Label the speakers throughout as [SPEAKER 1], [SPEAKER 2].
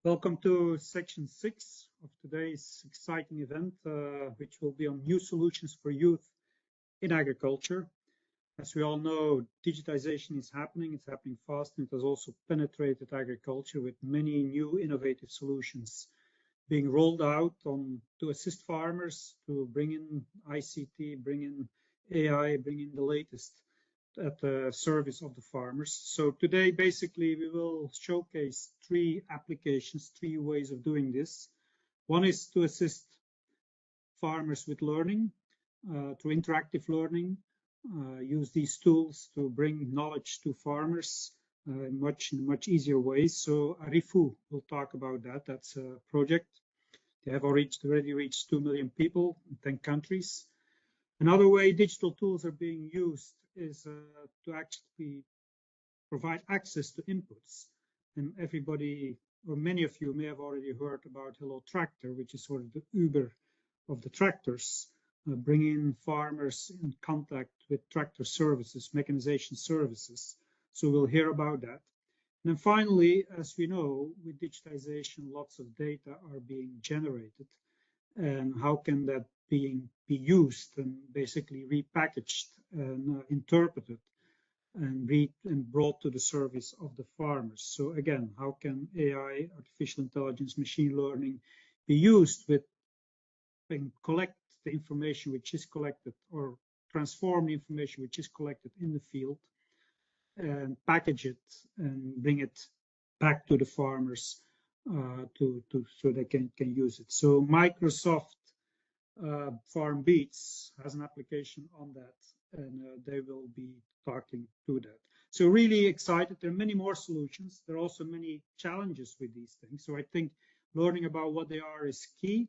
[SPEAKER 1] Welcome to section 6 of today's exciting event, which will be on new solutions for youth in agriculture. As we all know, digitization is happening. It's happening fast, and it has also penetrated agriculture with many new innovative solutions being rolled out to assist farmers, to bring in ICT, bring in AI, bring in the latest at the service of the farmers. So today, basically, we will showcase 3 applications, 3 ways of doing this. One is to assist farmers with learning, through interactive learning, use these tools to bring knowledge to farmers in much easier ways. So Arifu will talk about that. That's a project. They have already reached 2 million people in 10 countries. Another way digital tools are being used is to actually provide access to inputs. And everybody, or many of you may have already heard about Hello Tractor, which is sort of the Uber of the tractors, bringing farmers in contact with tractor services, mechanization services. So we'll hear about that. And then finally, as we know, with digitization, lots of data are being generated. And how can that be used and basically repackaged and interpreted and brought to the service of the farmers? So again, how can AI, artificial intelligence, machine learning be used and collect the information which is collected, or transform the information which is collected in the field and package it and bring it back to the farmers so they can use it. So Microsoft Farm Beats has an application on that, and they will be talking to that. So really excited. There are many more solutions. There are also many challenges with these things. So I think learning about what they are is key.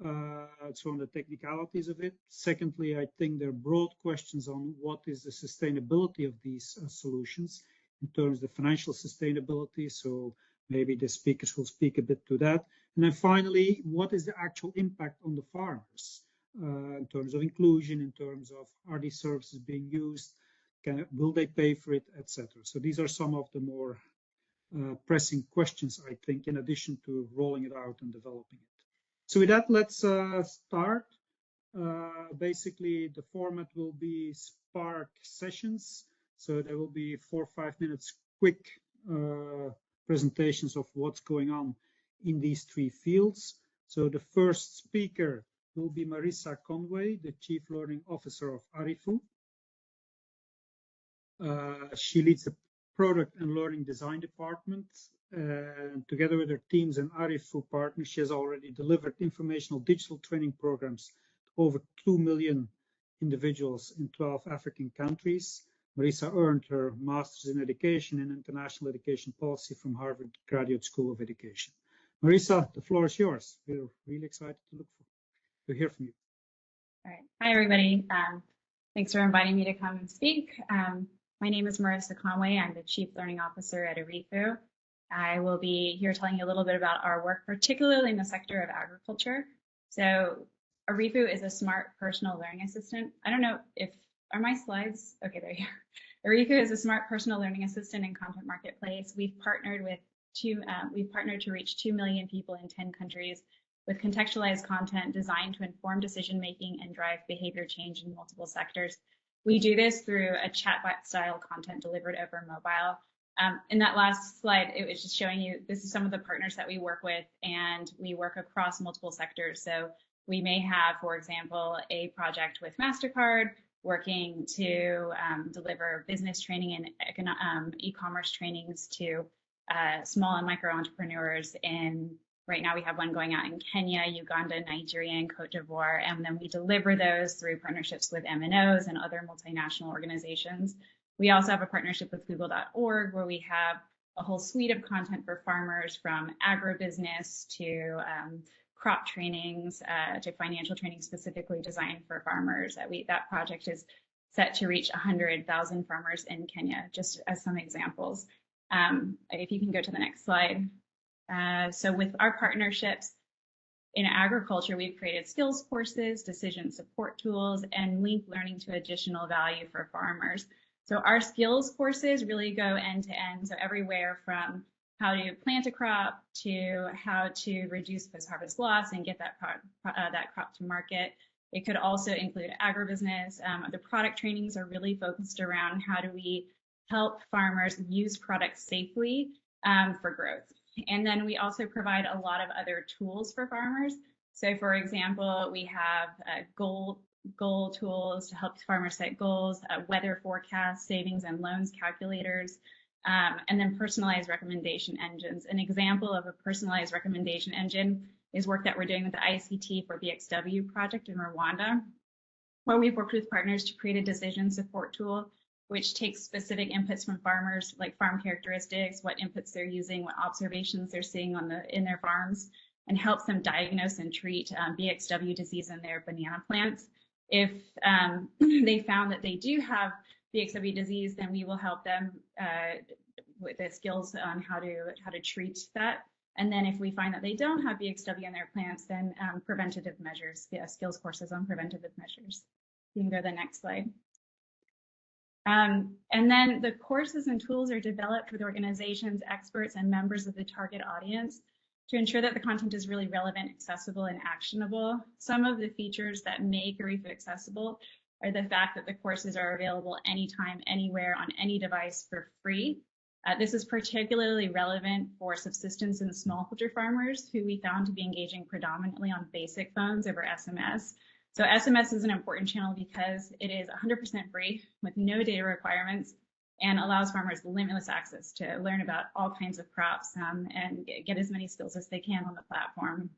[SPEAKER 1] So on the technicalities of it. Secondly, I think there are broad questions on what is the sustainability of these solutions in terms of the financial sustainability. So maybe the speakers will speak a bit to that. And then finally, what is the actual impact on the farmers in terms of inclusion, in terms of are these services being used, will they pay for it, etc. So these are some of the more pressing questions, I think, in addition to rolling it out and developing it. So with that, let's start. Basically, the format will be Spark sessions. So there will be 4 or 5 minutes quick presentations of what's going on in these 3 fields. So the first speaker will be Marissa Conway, the Chief Learning Officer of Arifu. She leads the Product and Learning Design Department. And together with her teams and Arifu partners, she has already delivered informational digital training programs to over 2 million individuals in 12 African countries. Marissa earned her Master's in Education and International Education Policy from Harvard Graduate School of Education. Marissa, the floor is yours. We're really excited to hear from you.
[SPEAKER 2] All right. Hi, everybody. Thanks for inviting me to come and speak. My name is Marissa Conway. I'm the Chief Learning Officer at Arifu. I will be here telling you a little bit about our work, particularly in the sector of agriculture. So Arifu is a smart personal learning assistant. I don't know are my slides? Okay, there you are. Arifu is a smart personal learning assistant and content marketplace. We've partnered to reach 2 million people in 10 countries with contextualized content designed to inform decision-making and drive behavior change in multiple sectors. We do this through a chatbot-style content delivered over mobile. In that last slide, it was just showing you, this is some of the partners that we work with, and we work across multiple sectors. So we may have, for example, a project with MasterCard working to deliver business training and e-commerce trainings to small and micro entrepreneurs. Right now we have one going out in Kenya, Uganda, Nigeria, and Cote d'Ivoire, and then we deliver those through partnerships with MNOs and other multinational organizations. We also have a partnership with Google.org where we have a whole suite of content for farmers, from agribusiness to crop trainings to financial training specifically designed for farmers. That project is set to reach 100,000 farmers in Kenya, just as some examples. If you can go to the next slide. So with our partnerships in agriculture, we've created skills courses, decision support tools, and link learning to additional value for farmers. So our skills courses really go end to end. So everywhere from how to plant a crop to how to reduce post-harvest loss and get that crop to market. It could also include agribusiness. The product trainings are really focused around how do we help farmers use products safely for growth. And then we also provide a lot of other tools for farmers. So for example, we have goal tools to help farmers set goals, weather forecasts, savings and loans calculators, and then personalized recommendation engines. An example of a personalized recommendation engine is work that we're doing with the ICT for BXW project in Rwanda, where we've worked with partners to create a decision support tool, which takes specific inputs from farmers, like farm characteristics, what inputs they're using, what observations they're seeing in their farms, and helps them diagnose and treat BXW disease in their banana plants. If they found that they do have BXW disease, then we will help them with the skills on how to treat that. And then if we find that they don't have BXW in their plants, then preventative measures, skills courses on preventative measures. You can go to the next slide. And then the courses and tools are developed with organizations, experts, and members of the target audience to ensure that the content is really relevant, accessible, and actionable. Some of the features that make ARIFU accessible are the fact that the courses are available anytime, anywhere, on any device for free. This is particularly relevant for subsistence and smallholder farmers who we found to be engaging predominantly on basic phones over SMS. So SMS is an important channel because it is 100% free with no data requirements and allows farmers limitless access to learn about all kinds of crops and get as many skills as they can on the platform.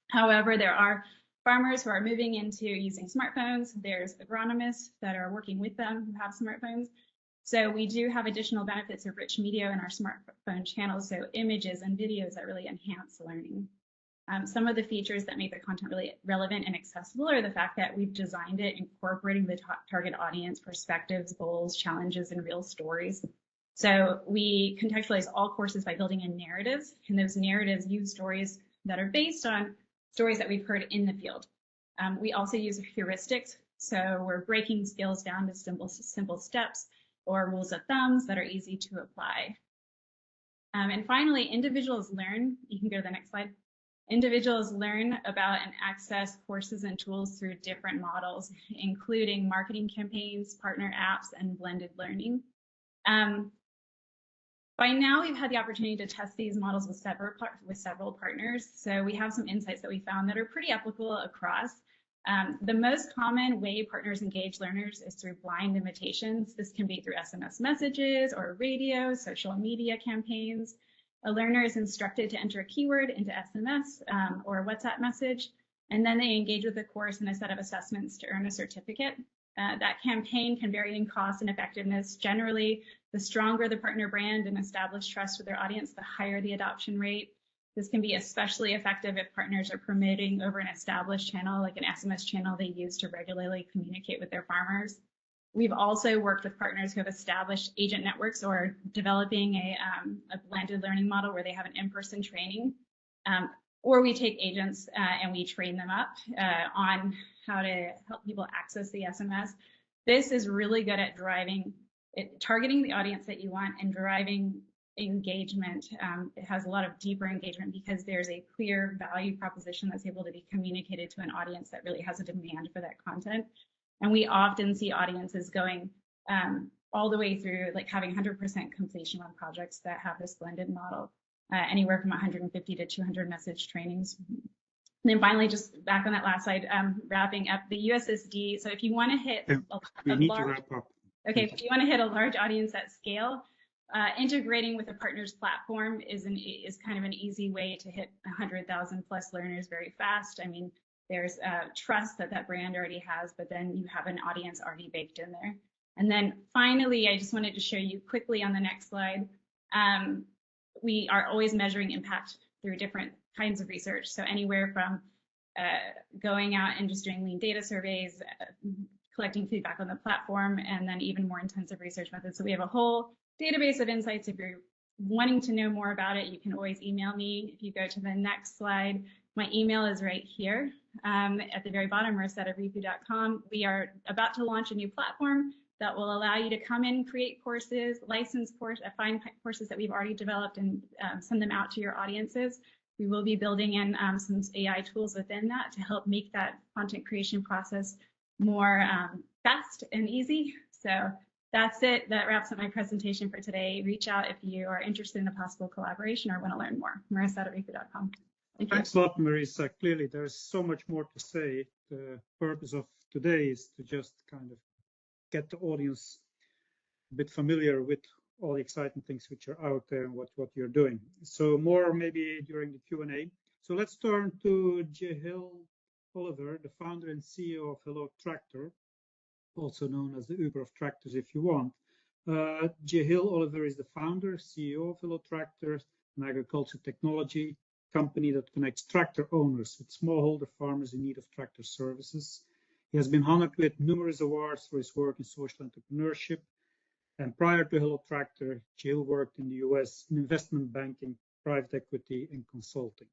[SPEAKER 2] However, there are farmers who are moving into using smartphones. There's agronomists that are working with them who have smartphones. So we do have additional benefits of rich media in our smartphone channels, so images and videos that really enhance learning. Some of the features that make the content really relevant and accessible are the fact that we've designed it incorporating the target audience perspectives, goals, challenges, and real stories. So we contextualize all courses by building in narratives, and those narratives use stories that are based on stories that we've heard in the field. We also use heuristics, so we're breaking skills down to simple steps or rules of thumbs that are easy to apply. And finally, individuals learn. You can go to the next slide. Individuals learn about and access courses and tools through different models, including marketing campaigns, partner apps, and blended learning. By now, we've had the opportunity to test these models with several partners. So we have some insights that we found that are pretty applicable across. The most common way partners engage learners is through blind invitations. This can be through SMS messages or radio, social media campaigns. A learner is instructed to enter a keyword into SMS or a WhatsApp message, and then they engage with the course in a set of assessments to earn a certificate. That campaign can vary in cost and effectiveness. Generally, the stronger the partner brand and established trust with their audience, the higher the adoption rate. This can be especially effective if partners are promoting over an established channel, like an SMS channel they use to regularly communicate with their farmers. We've also worked with partners who have established agent networks or developing a blended learning model where they have an in-person training, or we take agents and we train them up on how to help people access the SMS. This is really good at targeting the audience that you want and driving engagement. It has a lot of deeper engagement because there's a clear value proposition that's able to be communicated to an audience that really has a demand for that content. And we often see audiences going all the way through, like having 100% completion on projects that have this blended model, anywhere from 150 to 200 message trainings. And then finally, just back on that last slide, wrapping up the USSD. So if you want to hit
[SPEAKER 1] we need to wrap up.
[SPEAKER 2] Okay, if you want to hit a large audience at scale, integrating with a partner's platform is kind of an easy way to hit 100,000 plus learners very fast. I mean, there's trust that brand already has, but then you have an audience already baked in there. And then finally, I just wanted to show you quickly on the next slide, we are always measuring impact through different kinds of research. So anywhere from going out and just doing lean data surveys, collecting feedback on the platform, and then even more intensive research methods. So we have a whole database of insights. If you're wanting to know more about it, you can always email me. If you go to the next slide, my email is right here at the very bottom, marissa@agribusinesses.com. We are about to launch a new platform that will allow you to come in, create courses, license courses, find courses that we've already developed and send them out to your audiences. We will be building in some AI tools within that to help make that content creation process more fast and easy. So that's it. That wraps up my presentation for today. Reach out if you are interested in a possible collaboration or want to learn more. Marissa@arifu.com.
[SPEAKER 1] Thanks a lot, Marissa. Clearly, there's so much more to say. The purpose of today is to just kind of get the audience a bit familiar with all the exciting things which are out there and what you're doing. So more maybe during the Q&A. So let's turn to Jehil Oliver, the founder and CEO of Hello Tractor, also known as the Uber of tractors if you want. Jehil Oliver is the founder, CEO of Hello Tractor, an agriculture technology company that connects tractor owners with smallholder farmers in need of tractor services. He has been honored with numerous awards for his work in social entrepreneurship. And prior to Hello Tractor, Jehil worked in the US in investment banking, private equity, and consulting.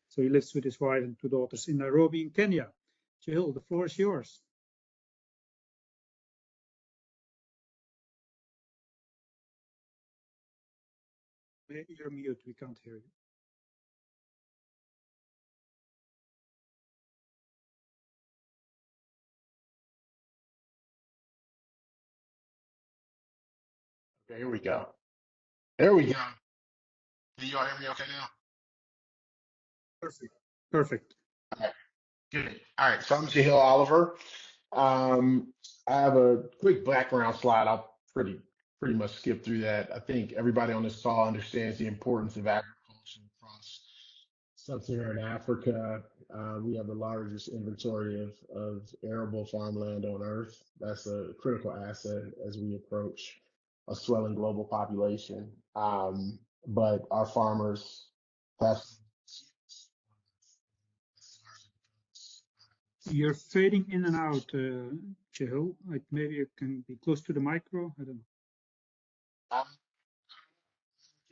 [SPEAKER 1] So he lives with his wife and 2 daughters in Nairobi in Kenya. Jehil, the floor is yours. Maybe you're mute, we can't hear you.
[SPEAKER 3] Okay, here we go. There we go. Can you all hear me okay now?
[SPEAKER 1] Perfect. Perfect.
[SPEAKER 3] All right, good. All right, so I'm Jahil Oliver. I have a quick background slide. I'll pretty much skip through that. I think everybody on this call understands the importance of agriculture across sub-Saharan Africa. We have the largest inventory of arable farmland on Earth. That's a critical asset as we approach a swelling global population. But our farmers have.
[SPEAKER 1] You're fading in and out, Jehil. Like maybe you can be close to the micro. I don't know.
[SPEAKER 3] Can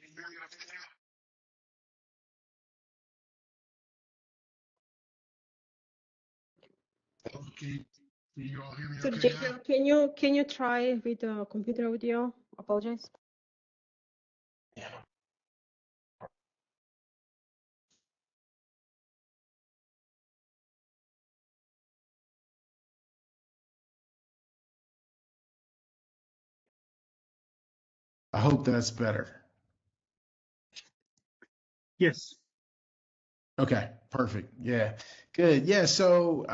[SPEAKER 3] you hear me okay now? Okay, can you all hear me
[SPEAKER 4] So
[SPEAKER 3] okay now?
[SPEAKER 4] can you try with the computer audio? Apologize.
[SPEAKER 3] Yeah. I hope that's better.
[SPEAKER 1] Yes.
[SPEAKER 3] Okay, perfect. Yeah, good. Yeah, so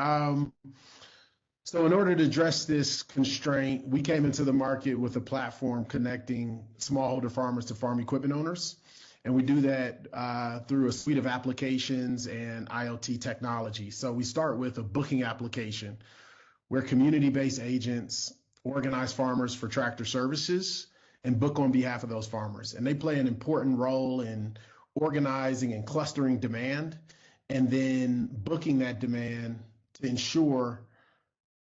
[SPEAKER 3] so in order to address this constraint, we came into the market with a platform connecting smallholder farmers to farm equipment owners. And we do that through a suite of applications and IoT technology. So we start with a booking application where community-based agents organize farmers for tractor services and book on behalf of those farmers. And they play an important role in organizing and clustering demand and then booking that demand to ensure,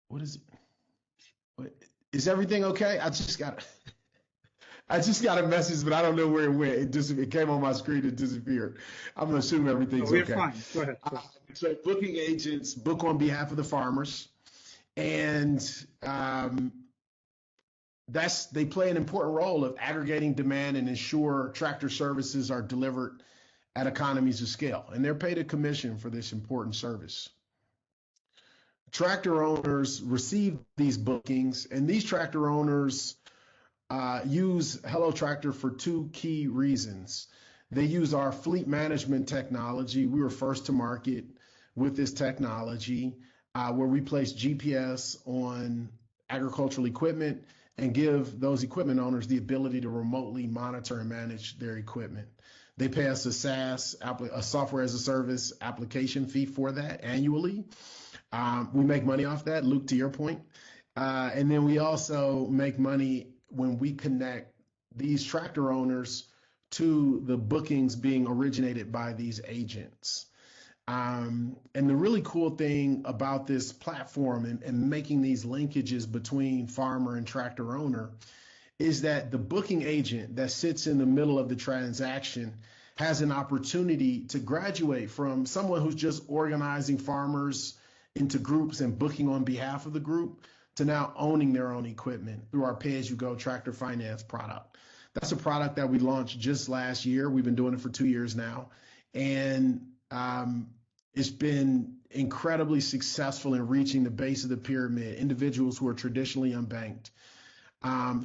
[SPEAKER 3] what is it? Is everything okay? I just got a message, but I don't know where it went. It came on my screen, it disappeared. I'm gonna assume everything's
[SPEAKER 1] we're
[SPEAKER 3] okay.
[SPEAKER 1] fine. Go ahead.
[SPEAKER 3] So booking agents book on behalf of the farmers, and they play an important role of aggregating demand and ensure tractor services are delivered at economies of scale, and they're paid a commission for this important service. Tractor owners receive these bookings, and these tractor owners use Hello Tractor for 2 key reasons. They use our fleet management technology. We were first to market with this technology, where we place GPS on agricultural equipment and give those equipment owners the ability to remotely monitor and manage their equipment. They pay us a SaaS, a software as a service application fee for that annually. We make money off that, Luke, to your point. And then we also make money when we connect these tractor owners to the bookings being originated by these agents. And the really cool thing about this platform and making these linkages between farmer and tractor owner is that the booking agent that sits in the middle of the transaction has an opportunity to graduate from someone who's just organizing farmers into groups and booking on behalf of the group to now owning their own equipment through our pay-as-you-go tractor finance product. That's a product that we launched just last year. We've been doing it for 2 years now, and it's been incredibly successful in reaching the base of the pyramid, individuals who are traditionally unbanked,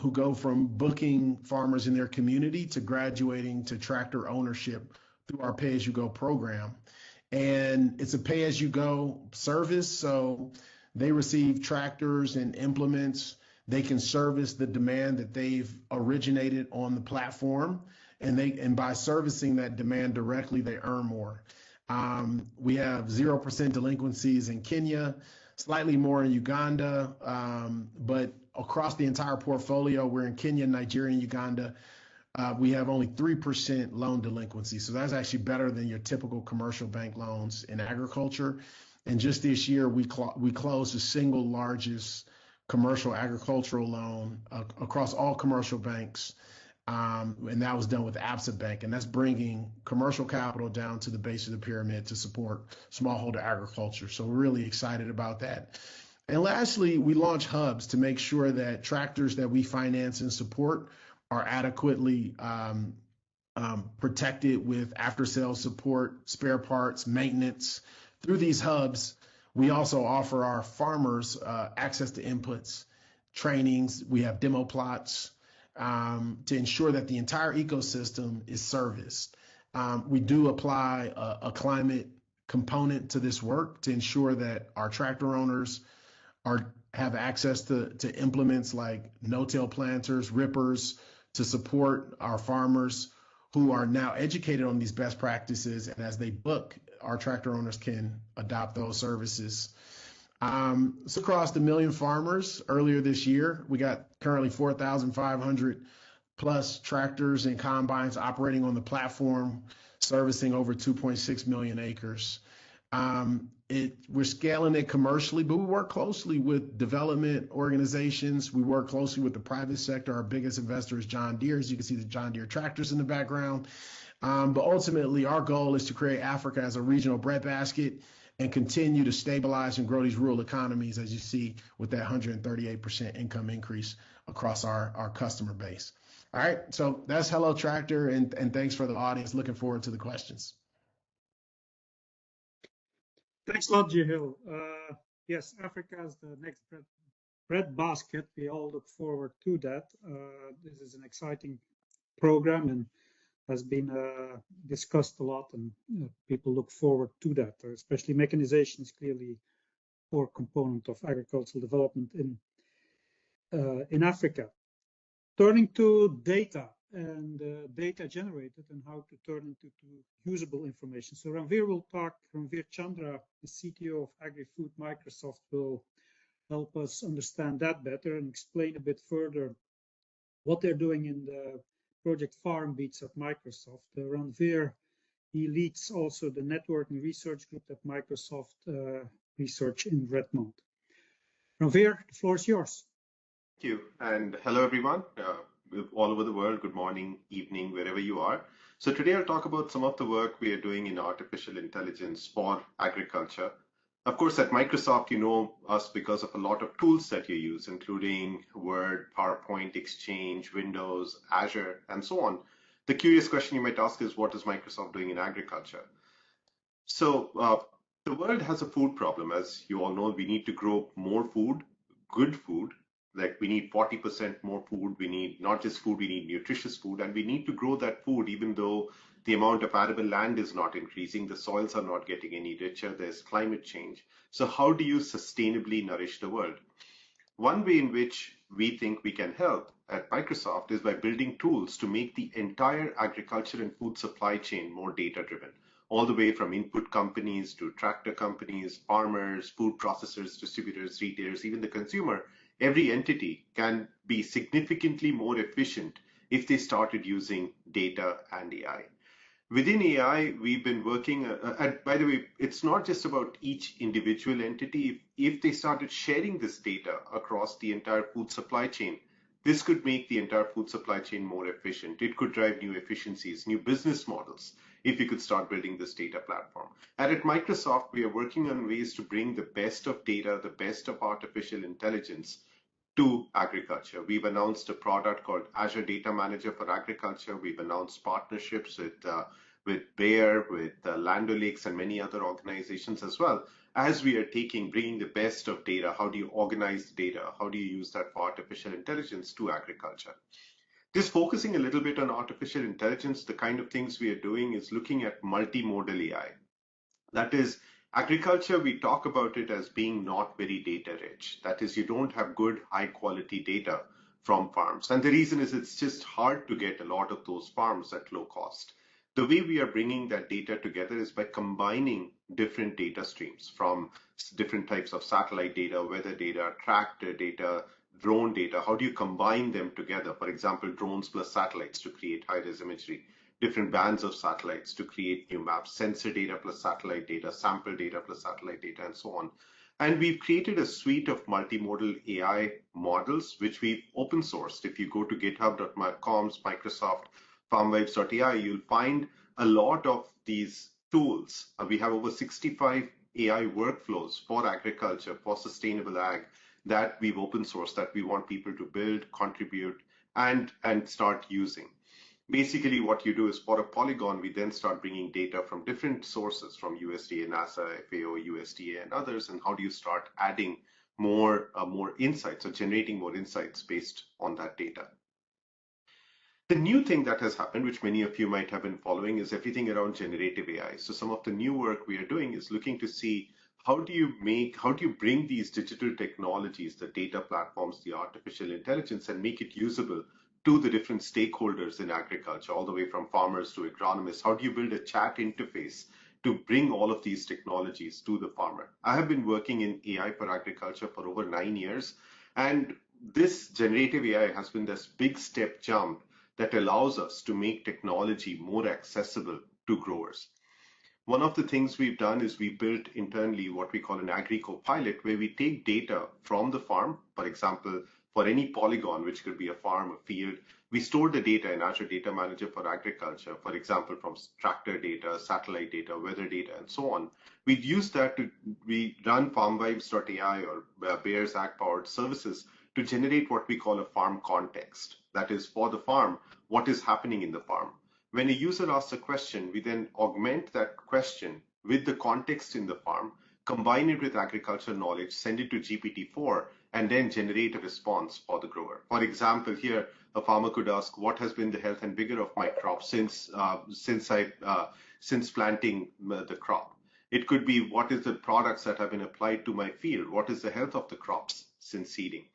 [SPEAKER 3] who go from booking farmers in their community to graduating to tractor ownership through our pay-as-you-go program. And it's a pay-as-you-go service, so they receive tractors and implements. They can service the demand that they've originated on the platform, and by servicing that demand directly, they earn more. We have 0% delinquencies in Kenya, slightly more in Uganda, but across the entire portfolio, we're in Kenya, Nigeria, and Uganda. We have only 3% loan delinquency. So that's actually better than your typical commercial bank loans in agriculture. And just this year, we closed the single largest commercial agricultural loan across all commercial banks. And that was done with Absa Bank. And that's bringing commercial capital down to the base of the pyramid to support smallholder agriculture. So we're really excited about that. And lastly, we launched hubs to make sure that tractors that we finance and support are adequately protected with after-sales support, spare parts, maintenance. Through these hubs, we also offer our farmers access to inputs, trainings. We have demo plots to ensure that the entire ecosystem is serviced. We do apply a climate component to this work to ensure that our tractor owners have access to implements like no-till planters, rippers, to support our farmers who are now educated on these best practices. And as they book, our tractor owners can adopt those services. It's across 1 million farmers. Earlier this year, we got currently 4,500 plus tractors and combines operating on the platform, servicing over 2.6 million acres. We're scaling it commercially, but we work closely with development organizations. We work closely with the private sector. Our biggest investor is John Deere. As you can see the John Deere tractors in the background. But ultimately, our goal is to create Africa as a regional breadbasket and continue to stabilize and grow these rural economies, as you see with that 138% income increase across our customer base. All right, so that's Hello Tractor, and thanks for the audience. Looking forward to the questions.
[SPEAKER 1] Thanks a lot, Jihil. Yes, Africa is the next bread basket. We all look forward to that. This is an exciting program and has been discussed a lot, and people look forward to that. Especially mechanization is clearly a core component of agricultural development in Africa. Turning to data and data generated and how to turn into usable information. So Ranveer Chandra, the CTO of Agri-Food Microsoft, will help us understand that better and explain a bit further what they're doing in the Project Farm Beats at Microsoft. Ranveer, he leads also the networking research group at Microsoft Research in Redmond. Ranveer, the floor is yours.
[SPEAKER 5] Thank you, and hello everyone. All over the world, good morning, evening, wherever you are. So today I'll talk about some of the work we are doing in artificial intelligence for agriculture. Of course, at Microsoft, you know us because of a lot of tools that you use, including Word, PowerPoint, Exchange, Windows, Azure, and so on. The curious question you might ask is, what is Microsoft doing in agriculture? So the world has a food problem. As you all know, we need to grow more food, good food. Like we need 40% more food. We need not just food, we need nutritious food, and we need to grow that food even though the amount of arable land is not increasing, the soils are not getting any richer, there's climate change. So how do you sustainably nourish the world? One way in which we think we can help at Microsoft is by building tools to make the entire agriculture and food supply chain more data-driven, all the way from input companies to tractor companies, farmers, food processors, distributors, retailers, even the consumer. Every entity can be significantly more efficient if they started using data and AI. Within AI, we've been working, and by the way, it's not just about each individual entity. If they started sharing this data across the entire food supply chain, this could make the entire food supply chain more efficient. It could drive new efficiencies, new business models. if you could start building this data platform. And at Microsoft, we are working on ways to bring the best of data, the best of artificial intelligence to agriculture. We've announced a product called Azure Data Manager for Agriculture. We've announced partnerships with Bayer, with Land O'Lakes, and many other organizations as well. As we are bringing the best of data, how do you organize data? How do you use that for artificial intelligence to agriculture? Just focusing a little bit on artificial intelligence, the kind of things we are doing is looking at multimodal AI. That is, agriculture, we talk about it as being not very data rich. That is, you don't have good, high quality data from farms. And the reason is it's just hard to get a lot of those farms at low cost. The way we are bringing that data together is by combining different data streams from different types of satellite data, weather data, tractor data, drone data. How do you combine them together? For example, drones plus satellites to create high-res imagery, different bands of satellites to create new maps, sensor data plus satellite data, sample data plus satellite data, and so on. And we've created a suite of multimodal AI models, which we've open sourced. If you go to github.com's Microsoft farmvibes.ai, you'll find a lot of these tools. We have over 65 AI workflows for agriculture, for sustainable ag, that we've open sourced, that we want people to build, contribute, and start using. Basically, what you do is for a polygon, we then start bringing data from different sources, from USDA, NASA, FAO, USDA, and others. And how do you start adding more insights or generating more insights based on that data? The new thing that has happened, which many of you might have been following, is everything around generative AI. So some of the new work we are doing is looking to see how do you bring these digital technologies, the data platforms, the artificial intelligence, and make it usable to the different stakeholders in agriculture, all the way from farmers to agronomists. How do you build a chat interface to bring all of these technologies to the farmer? I have been working in AI for agriculture for over 9 years, and this generative AI has been this big step jump that allows us to make technology more accessible to growers. One of the things we've done is we built internally what we call an agri-copilot, where we take data from the farm. For example, for any polygon, which could be a farm, a field, we store the data in Azure Data Manager for Agriculture, for example, from tractor data, satellite data, weather data, and so on. We use that we run farmvibes.ai or Bayer's Ag-powered services to generate what we call a farm context. That is, for the farm, what is happening in the farm. When a user asks a question, we then augment that question with the context in the farm, combine it with agricultural knowledge, send it to GPT-4, and then generate a response for the grower. For example, here, a farmer could ask, what has been the health and vigor of my crop since planting the crop? It could be, what is the products that have been applied to my field? What is the health of the crops since seeding?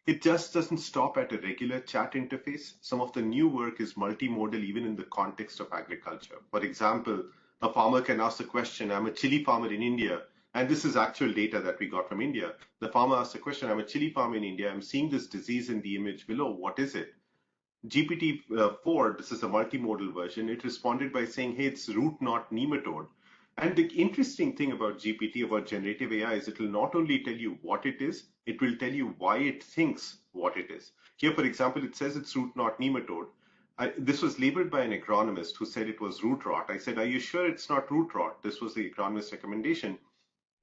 [SPEAKER 5] It just doesn't stop at a regular chat interface. Some of the new work is multimodal, even in the context of agriculture. For example, a farmer can ask the question, I'm a chili farmer in India, and this is actual data that we got from India. The farmer asks the question, I'm a chili farmer in India, I'm seeing this disease in the image below, what is it? GPT-4, this is a multimodal version, it responded by saying, hey, it's root knot nematode. And the interesting thing about GPT, about generative AI, is it will not only tell you what it is, it will tell you why it thinks what it is. Here, for example, it says it's root knot nematode. This was labeled by an agronomist who said it was root rot. I said, are you sure it's not root rot? This was the agronomist's recommendation.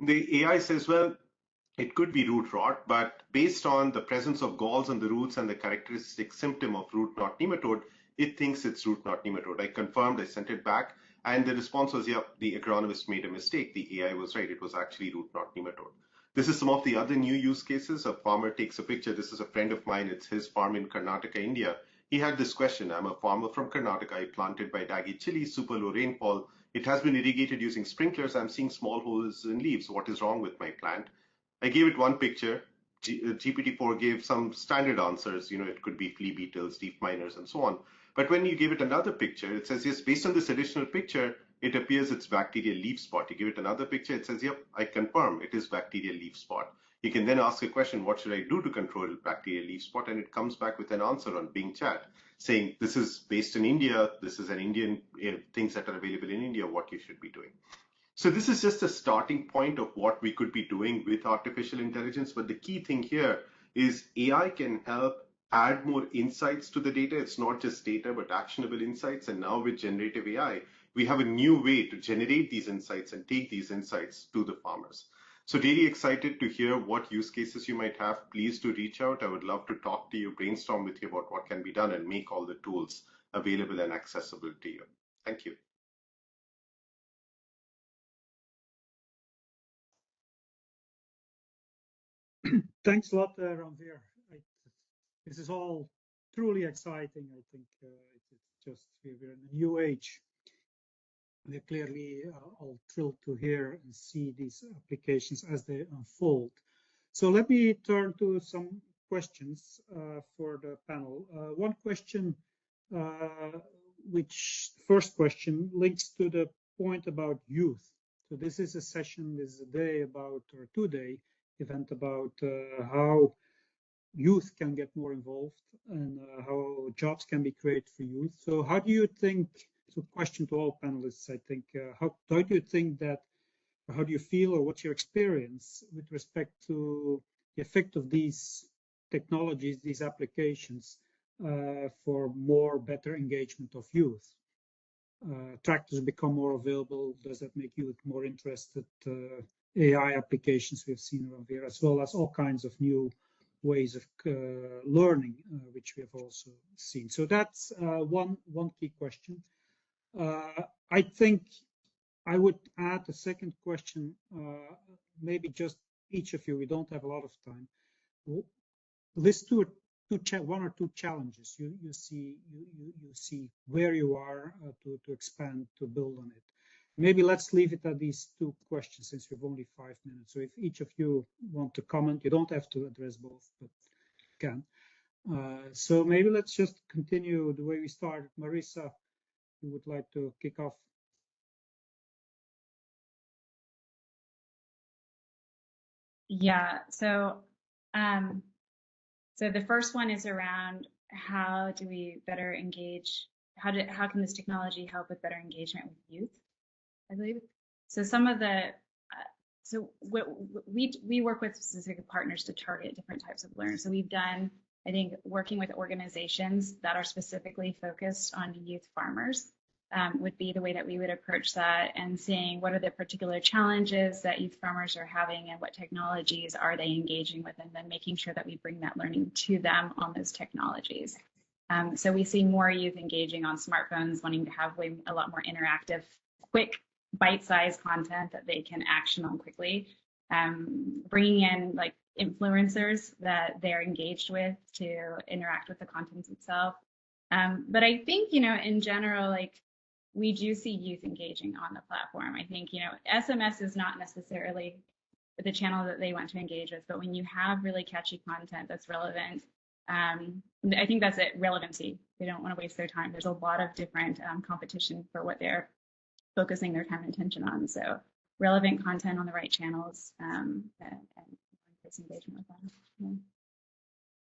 [SPEAKER 5] The AI says, well, it could be root rot, but based on the presence of galls on the roots and the characteristic symptom of root knot nematode, it thinks it's root knot nematode. I confirmed, I sent it back, and the response was, yep, the agronomist made a mistake. The AI was right. It was actually root knot nematode. This is some of the other new use cases. A farmer takes a picture. This is a friend of mine. It's his farm in Karnataka, India. He had this question. I'm a farmer from Karnataka. I planted Baidagi chili, super low rainfall. It has been irrigated using sprinklers. I'm seeing small holes in leaves. What is wrong with my plant? I gave it one picture. GPT-4 gave some standard answers. You know, it could be flea beetles, leaf miners, and so on. But when you give it another picture, it says, yes, based on this additional picture, it appears it's bacterial leaf spot. You give it another picture, it says, yep, I confirm it is bacterial leaf spot. You can then ask a question, what should I do to control bacterial leaf spot? And it comes back with an answer on Bing Chat saying, this is based in India, this is an Indian, things that are available in India, what you should be doing. So this is just a starting point of what we could be doing with artificial intelligence. But the key thing here is AI can help add more insights to the data. It's not just data, but actionable insights. And now with generative AI, we have a new way to generate these insights and take these insights to the farmers. So really excited to hear what use cases you might have. Please do reach out. I would love to talk to you, brainstorm with you about what can be done and make all the tools available and accessible to you. Thank you.
[SPEAKER 1] Thanks a lot, Ranveer. This is all truly exciting. I think it's just we're in a new age. We're clearly all thrilled to hear and see these applications as they unfold. So let me turn to some questions for the panel. One question, first question links to the point about youth. So this is a session, this is a day about, or a two-day event about how youth can get more involved and how jobs can be created for youth. So how do you think, so question to all panelists, I think, how do you think that, or how do you feel, or what's your experience with respect to the effect of these technologies, these applications for better engagement of youth? Tractors become more available. Does that make youth more interested? AI applications we've seen around here, as well as all kinds of new ways of learning, which we have also seen. So that's one key question. I think I would add a second question, maybe just each of you, we don't have a lot of time. List one or two challenges you see where you are to expand, to build on it. Maybe let's leave it at these two questions since we've only 5 minutes. So if each of you want to comment, you don't have to address both, but you can. So maybe let's just continue the way we started. Marissa, you would like to kick off?
[SPEAKER 2] Yeah, so the first one is around how do we better engage, how can this technology help with better engagement with youth, I believe. So some of the, so we work with specific partners to target different types of learners. So we've done, I think, working with organizations that are specifically focused on youth farmers. Would be the way that we would approach that, and seeing what are the particular challenges that youth farmers are having and what technologies are they engaging with, and then making sure that we bring that learning to them on those technologies. So we see more youth engaging on smartphones, wanting to have a lot more interactive, quick, bite-sized content that they can action on quickly. Bringing in like influencers that they're engaged with to interact with the content itself. But I think, in general, like, we do see youth engaging on the platform. I think, SMS is not necessarily the channel that they want to engage with, but when you have really catchy content that's relevant, I think that's it, relevancy. They don't want to waste their time. There's a lot of different competition for what they're focusing their time and attention on. So relevant content on the right channels and increase engagement with them.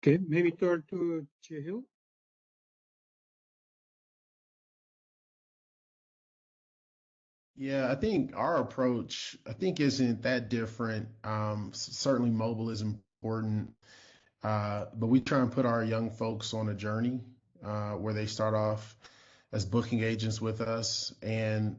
[SPEAKER 2] Yeah.
[SPEAKER 1] Okay, maybe turn to Jahil.
[SPEAKER 3] Yeah, I think our approach, isn't that different. Certainly mobile is important, but we try and put our young folks on a journey where they start off as booking agents with us, and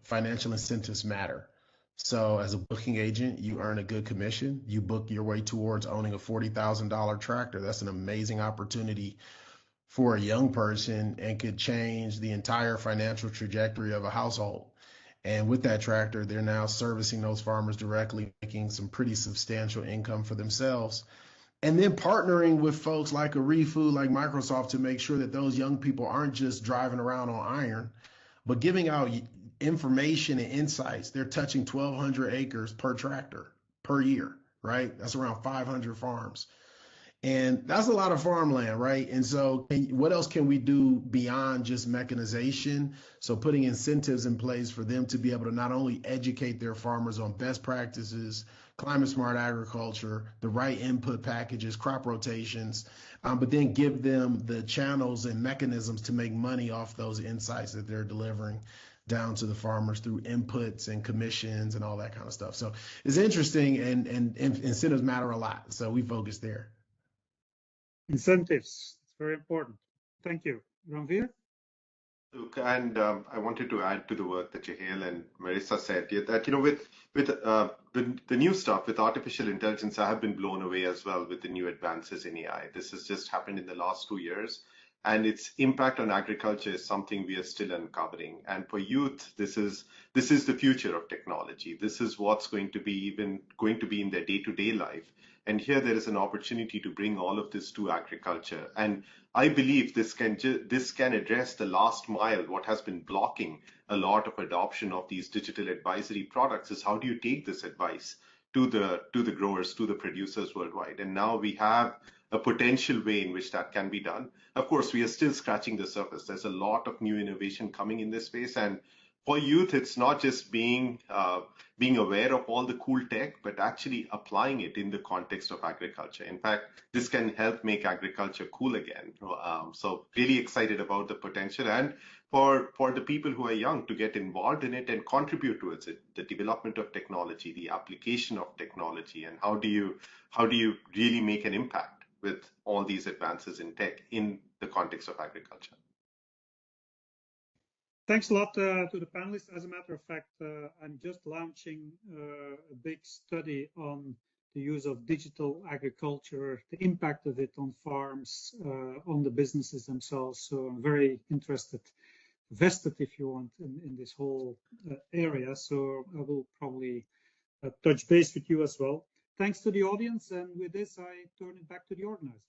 [SPEAKER 3] financial incentives matter. So as a booking agent, you earn a good commission. You book your way towards owning a $40,000 tractor. That's an amazing opportunity for a young person and could change the entire financial trajectory of a household. And with that tractor, they're now servicing those farmers directly, making some pretty substantial income for themselves. And then partnering with folks like Arifu, like Microsoft, to make sure that those young people aren't just driving around on iron, but giving out information and insights. They're touching 1,200 acres per tractor per year, right? That's around 500 farms. And that's a lot of farmland, right? And so what else can we do beyond just mechanization? So putting incentives in place for them to be able to not only educate their farmers on best practices, climate smart agriculture, the right input packages, crop rotations, but then give them the channels and mechanisms to make money off those insights that they're delivering down to the farmers through inputs and commissions and all that kind of stuff. So it's interesting, and incentives matter a lot. So we focus there.
[SPEAKER 1] Incentives, it's very important. Thank you. Ranveer?
[SPEAKER 5] Look, and I wanted to add to the work that Jehail and Marissa said that with the new stuff with artificial intelligence, I have been blown away as well with the new advances in AI. This has just happened in the last 2 years, and its impact on agriculture is something we are still uncovering. And for youth, this is the future of technology. This is what's going to be in their day-to-day life. And here there is an opportunity to bring all of this to agriculture. And I believe this can address the last mile. What has been blocking a lot of adoption of these digital advisory products is how do you take this advice to the growers, to the producers worldwide. And now we have a potential way in which that can be done. Of course, we are still scratching the surface. There's a lot of new innovation coming in this space, and for youth, it's not just being aware of all the cool tech, but actually applying it in the context of agriculture. In fact, this can help make agriculture cool again. So really excited about the potential, and for the people who are young to get involved in it and contribute towards it, the development of technology, the application of technology, and how do you really make an impact with all these advances in tech in the context of agriculture.
[SPEAKER 1] Thanks a lot to the panelists. As a matter of fact, I'm just launching a big study on the use of digital agriculture, the impact of it on farms, on the businesses themselves. So I'm very vested, if you want, in this whole area. So I will probably touch base with you as well. Thanks to the audience. And with this, I turn it back to the organizers.